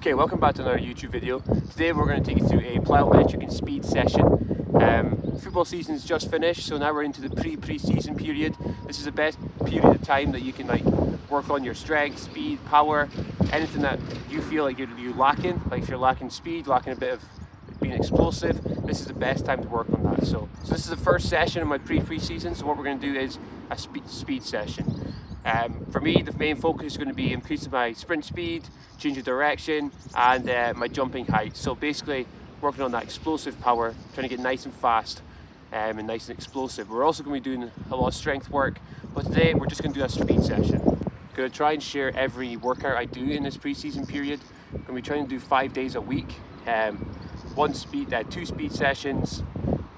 Okay, welcome back to another YouTube video. Today we're going to take you through a plyometric and speed session. Football season is just finished, so now we're into the pre-season period. This is the best period of time that you can work on your strength, speed, power, anything that you feel like you're lacking. Like if you're lacking speed, lacking a bit of being explosive, this is the best time to work on that. So this is the first session of my pre-season. So what we're going to do is a speed session. For me, the main focus is going to be increasing my sprint speed, changing direction, and my jumping height. So basically, working on that explosive power, trying to get nice and fast and nice and explosive. We're also going to be doing a lot of strength work, but today we're just going to do a speed session. I'm going to try and share every workout I do in this pre-season period. I'm going to be trying to do 5 days a week. Two speed sessions,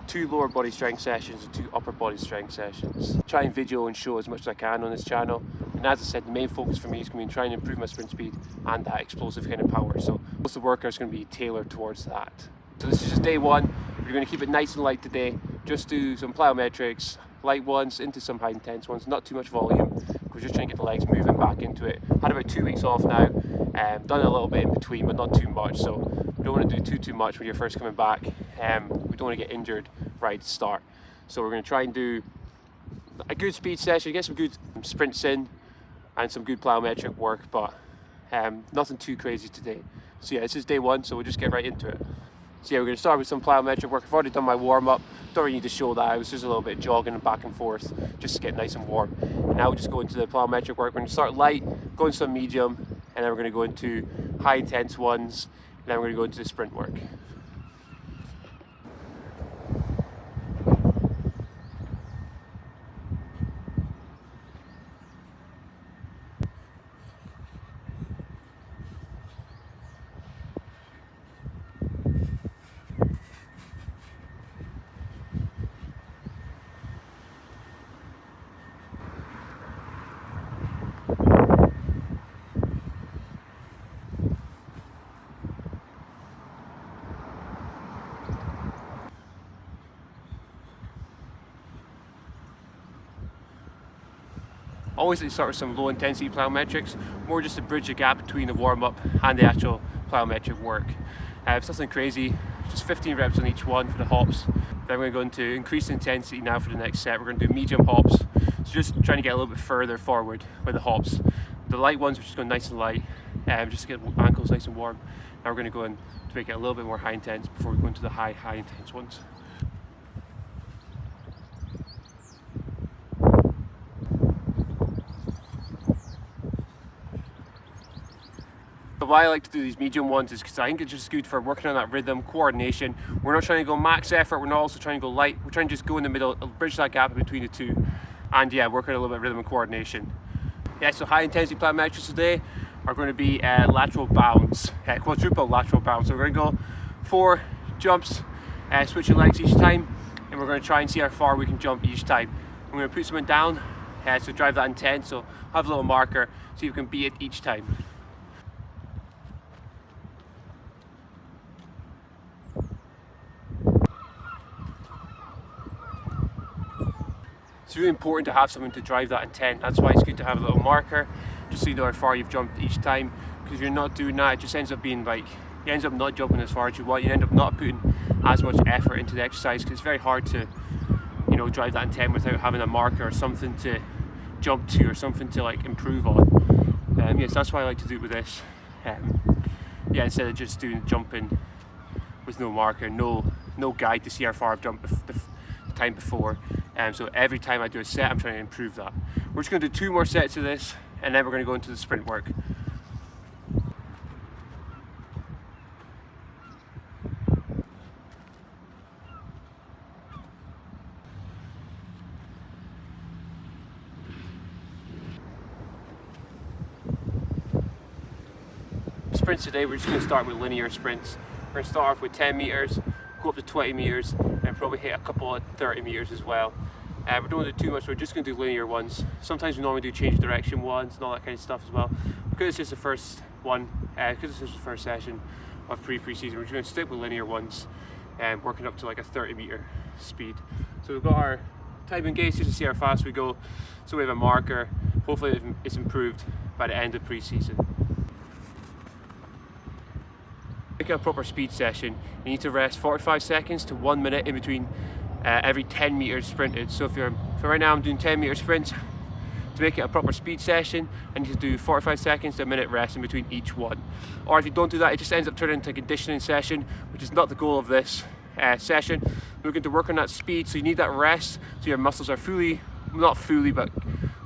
2 lower body strength sessions and 2 upper body strength sessions. Try and video and show as much as I can on this channel. And as I said, the main focus for me is going to be trying to improve my sprint speed and that explosive kind of power. So most of the workouts are going to be tailored towards that. So this is just day one. We're going to keep it nice and light today. Just do some plyometrics, light ones into some high intense ones, not too much volume. We're just trying to get the legs moving back into it. Had about 2 weeks off now. Done a little bit in between, but not too much. So we don't want to do too much when you're first coming back. We don't want to get injured right at the start. So we're going to try and do a good speed session, get some good sprints in and some good plyometric work, but nothing too crazy today. So yeah, this is day one, so we'll just get right into it. So yeah, we're going to start with some plyometric work. I've already done my warm-up. Don't really need to show that. I was just a little bit jogging back and forth just to get nice and warm. And now we'll just go into the plyometric work. We're going to start light, go into some medium, and then we're going to go into high intense ones, and then we're going to go into the sprint work. Always like to start with some low intensity plyometrics, more just to bridge the gap between the warm up and the actual plyometric work. It's nothing crazy, just 15 reps on each one for the hops. Then we're going to go into increased intensity now for the next set. We're going to do medium hops, so just trying to get a little bit further forward with the hops. The light ones we're just going nice and light, just to get ankles nice and warm. Now we're going to go in to make it a little bit more high intense before we go into the high intense ones. Why I like to do these medium ones is because I think it's just good for working on that rhythm, coordination. We're not trying to go max effort, we're not also trying to go light. We're trying to just go in the middle, bridge that gap between the two. And yeah, working a little bit of rhythm and coordination. Yeah, so high intensity plyometrics today are going to be lateral bounds, quadruple lateral bounds. So we're going to go 4 jumps, switching legs each time, and we're going to try and see how far we can jump each time. I'm going to put something down, so drive that intent, so have a little marker, so you can beat it each time. It's really important to have something to drive that intent. That's why it's good to have a little marker, just so you know how far you've jumped each time. Because if you're not doing that, it just ends up being like, you end up not jumping as far as you want. You end up not putting as much effort into the exercise, because it's very hard to, drive that intent without having a marker or something to jump to or something to improve on. Yes, that's why I like to do it with this. Instead of just doing jumping with no marker, no guide to see how far I've jumped the time before. So every time I do a set, I'm trying to improve that. We're just going to do 2 more sets of this, and then we're going to go into the sprint work. Sprints today, we're just going to start with linear sprints. We're going to start off with 10 meters, go up to 20 meters, and probably hit a couple of 30 meters as well. We don't want to do too much, we're just going to do linear ones. Sometimes we normally do change direction ones and all that kind of stuff as well. Because it's just the first one, because this is the first session of pre-season, we're just going to stick with linear ones and working up to a 30 meter speed. So we've got our time engaged just to see how fast we go. So we have a marker. Hopefully it's improved by the end of pre-season. Make it a proper speed session, you need to rest 45 seconds to 1 minute in between every 10 meters sprinted. So if right now I'm doing 10 meter sprints, to make it a proper speed session, I need to do 45 seconds to a minute rest in between each one. Or if you don't do that, it just ends up turning into a conditioning session, which is not the goal of this session. We're looking to work on that speed, so you need that rest, so your muscles are not fully, but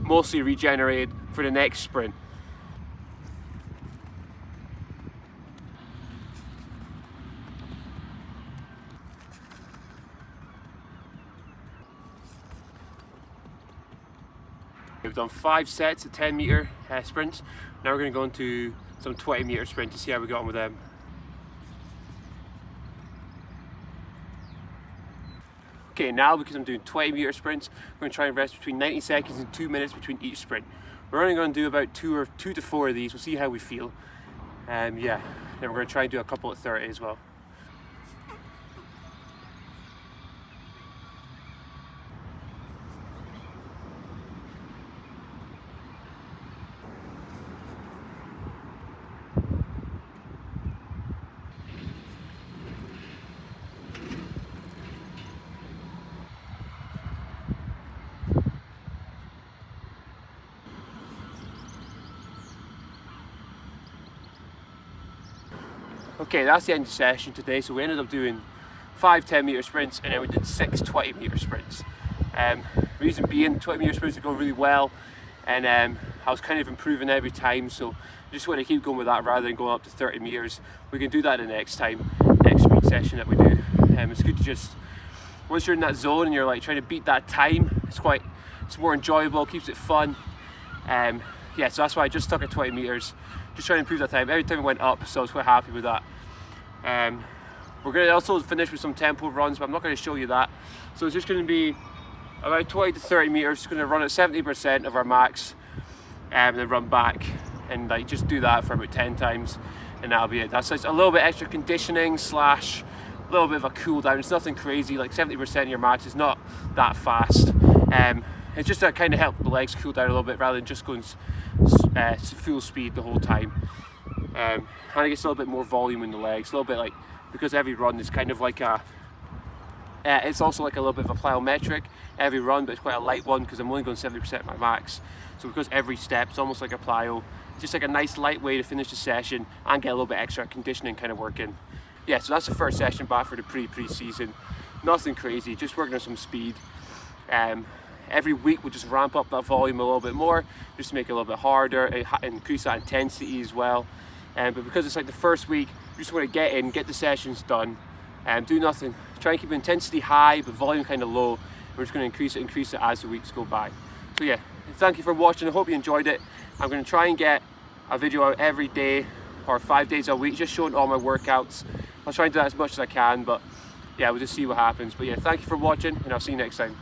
mostly regenerated for the next sprint. We've done 5 sets of 10 meter sprints. Now we're going to go into some 20 meter sprints to see how we got on with them. Okay, now because I'm doing 20 meter sprints, we're going to try and rest between 90 seconds and 2 minutes between each sprint. We're only going to do about two to four of these. We'll see how we feel. Yeah, then we're going to try and do a couple at 30 as well. Okay, that's the end of the session today. So we ended up doing 5 10 meter sprints, and then we did 6 20 meter sprints. Reason being, 20 meter sprints are going really well, and I was kind of improving every time, so I just want to keep going with that rather than going up to 30 meters. We can do that the next speed session that we do. It's good to just, once you're in that zone and you're like trying to beat that time, it's more enjoyable, keeps it fun. Yeah, so that's why I just stuck at 20 meters, just trying to improve that time. Every time it went up, so I was quite happy with that. We're going to also finish with some tempo runs, but I'm not going to show you that. So it's just going to be about 20 to 30 meters, just going to run at 70% of our max, and then run back, and like just do that for about 10 times, and that'll be it. That's a little bit extra conditioning slash a little bit of a cool down. It's nothing crazy, like 70% of your max is not that fast. It's just to kind of help the legs cool down a little bit rather than just going full speed the whole time. And it gets a little bit more volume in the legs, a little bit like, because every run is kind of like it's also like a little bit of a plyometric every run, but it's quite a light one because I'm only going 70% of my max. So because every step is almost like a plyo, it's just like a nice light way to finish the session and get a little bit extra conditioning kind of work in. Yeah, so that's the first session back for the pre-season. Nothing crazy, just working on some speed. Every week we'll just ramp up that volume a little bit more, just to make it a little bit harder, increase that intensity as well. But because it's like the first week, you just want to get in, get the sessions done, do nothing. Try and keep intensity high, but volume kind of low. We're just going to increase it as the weeks go by. So yeah, thank you for watching. I hope you enjoyed it. I'm going to try and get a video out every day or 5 days a week, just showing all my workouts. I'll try and do that as much as I can, but yeah, we'll just see what happens. But yeah, thank you for watching, and I'll see you next time.